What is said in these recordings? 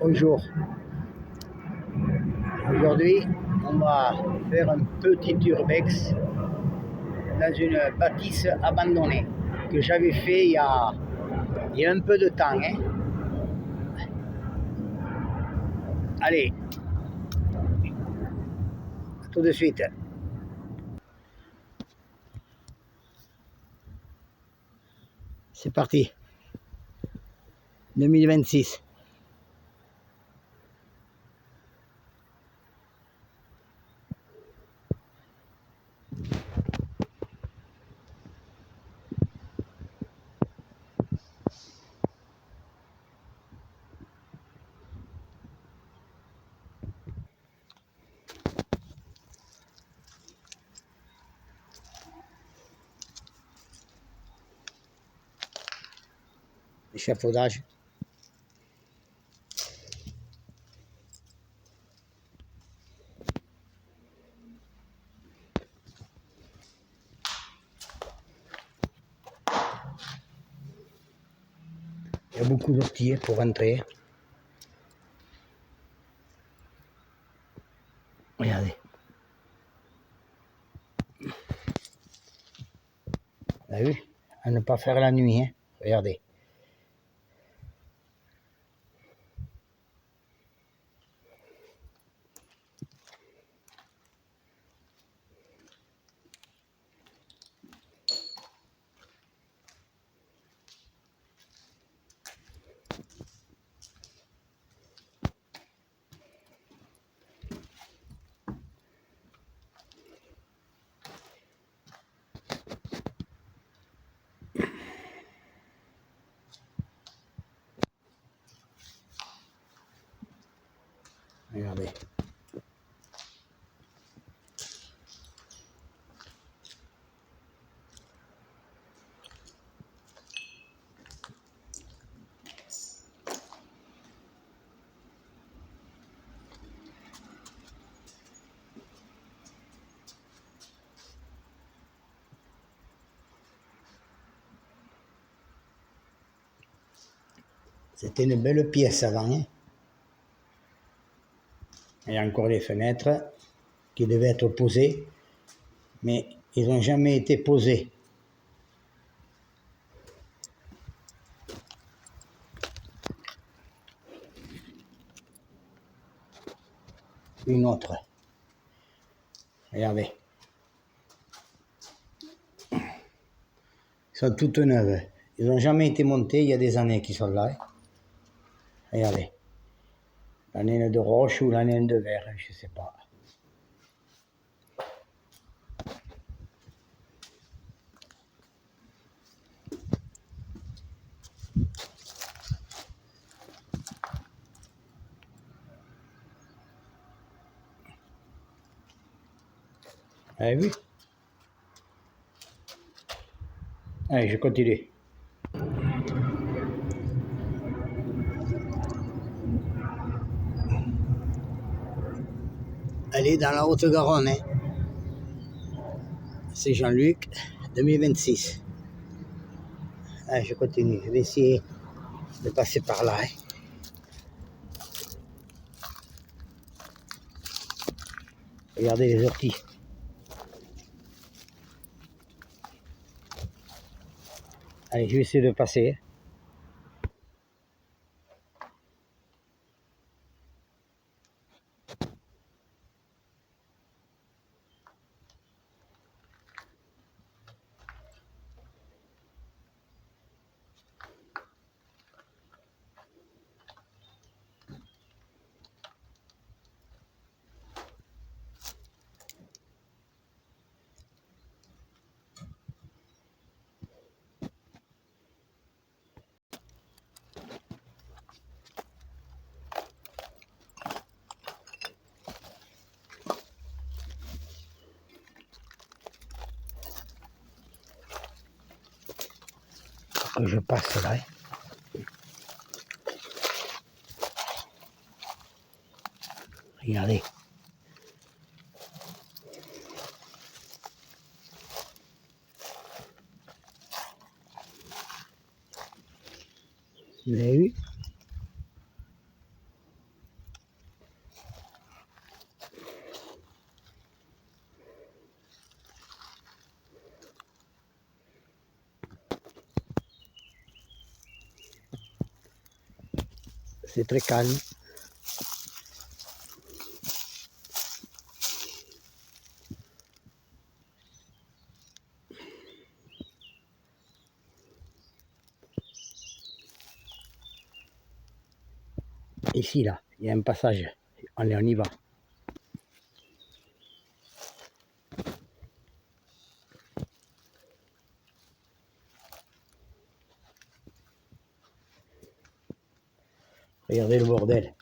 au jour. Aujourd'hui, on va faire un petit urbex dans une bâtisse abandonnée que j'avais fait il y a un peu de temps. Allez, à tout de suite. C'est parti. 2026. Échafaudage. Il y a beaucoup d'orties pour rentrer. Regardez. Vous avez vu? À ne pas faire la nuit. Regardez. Regardez. C'était une belle pièce avant. Il y a encore les fenêtres qui devaient être posées, mais ils n'ont jamais été posés. Une autre. Regardez. Ils sont toutes neuves. Ils n'ont jamais été montés, il y a des années qu'ils sont là. Regardez. La naine de roche ou la naine de verre, je ne sais pas. Vous avez vu? Allez, je continue. Elle est dans la Haute-Garonne. C'est Jean-Luc, 2026. Allez, je continue. Je vais essayer de passer par là. Regardez les orties. Allez, je vais essayer de passer. Que je passe là. Regardez. Vous avez vu? C'est très calme. Ici, là, il y a un passage. Allez, on y va. Regardez le bordel.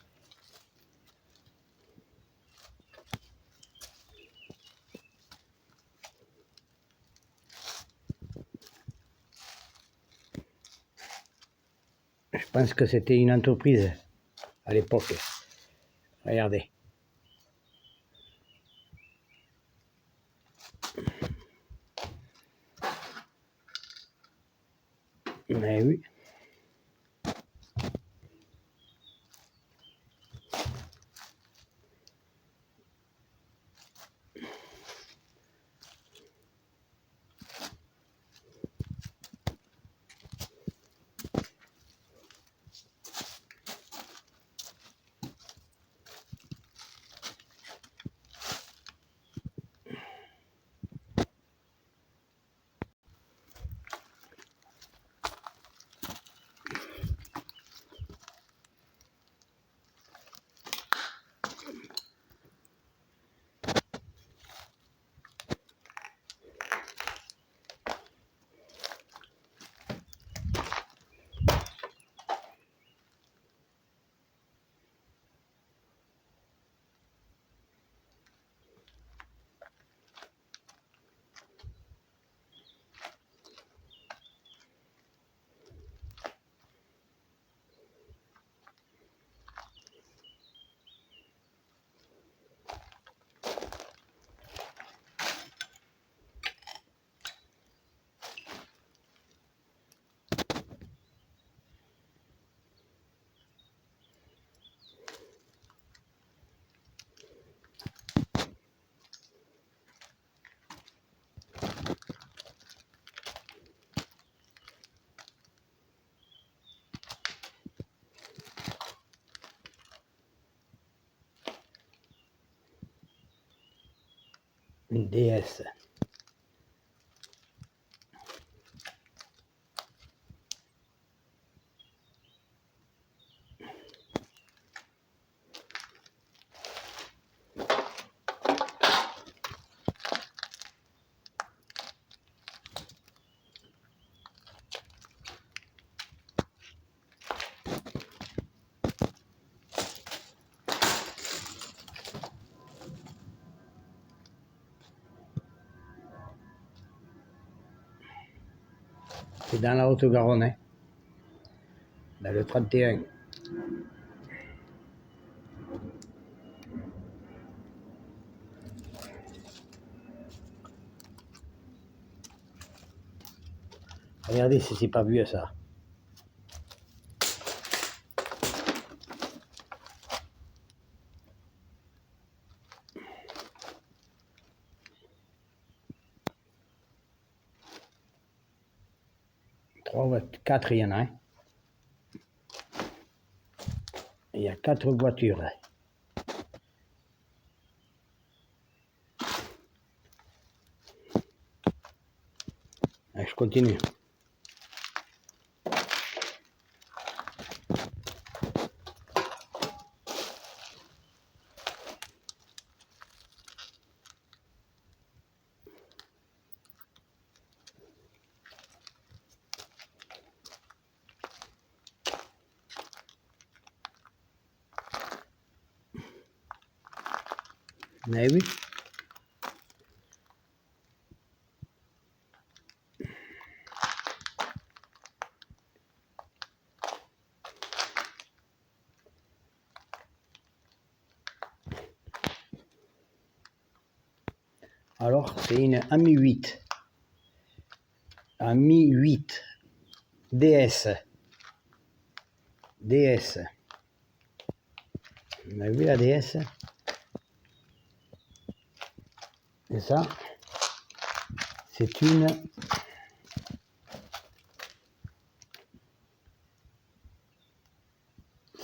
Je pense que c'était une entreprise à l'époque. Regardez. Mais oui. Une DS. C'est dans la Haute-Garonne, hein, dans le 31. Regardez si c'est pas vieux ça. Trois, quatre, il y en a un. Il y a 4 voitures. Je continue. Vous avez vu? Alors, c'est une AMI 8. AMI 8. DS. DS. Vous avez vu la DS? Et ça, c'est une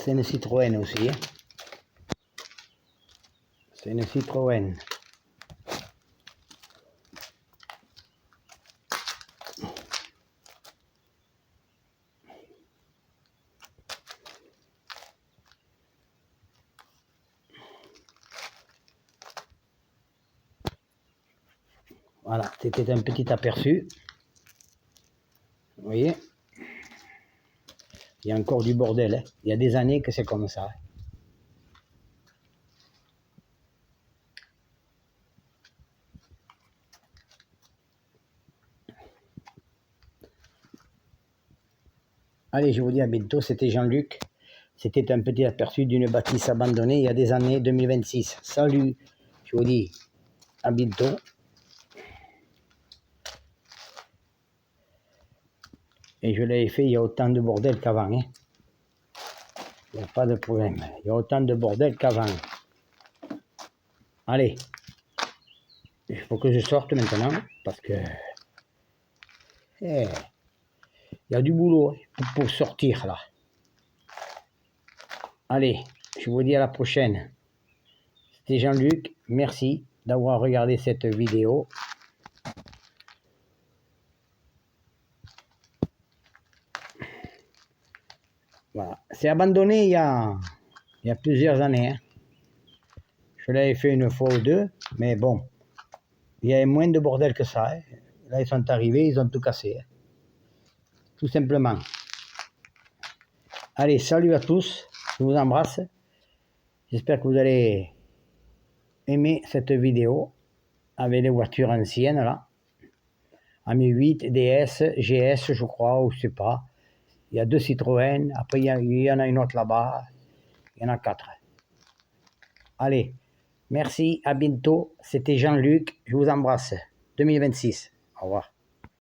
c'est une Citroën aussi. Hein. C'est une Citroën. Voilà, c'était un petit aperçu. Vous voyez, il y a encore du bordel. Hein. Il y a des années que c'est comme ça. Allez, je vous dis à bientôt. C'était Jean-Luc. C'était un petit aperçu d'une bâtisse abandonnée il y a des années, 2026. Salut, je vous dis à bientôt. Et je l'avais fait, il y a autant de bordel qu'avant. Hein. Il n'y a pas de problème. Il y a autant de bordel qu'avant. Allez. Il faut que je sorte maintenant. Parce que... il y a du boulot pour sortir là. Allez, je vous dis à la prochaine. C'était Jean-Luc. Merci d'avoir regardé cette vidéo. Voilà. C'est abandonné il y a plusieurs années. Hein. Je l'avais fait une fois ou deux, mais bon, il y avait moins de bordel que ça. Hein. Là, ils sont arrivés, ils ont tout cassé. Hein. Tout simplement. Allez, salut à tous. Je vous embrasse. J'espère que vous allez aimer cette vidéo avec les voitures anciennes là. AMI 8, DS, GS, je crois, ou je sais pas. Il y a 2 Citroën, après il y en a une autre là-bas, il y en a 4. Allez, merci, à bientôt, c'était Jean-Luc, je vous embrasse, 2026, au revoir.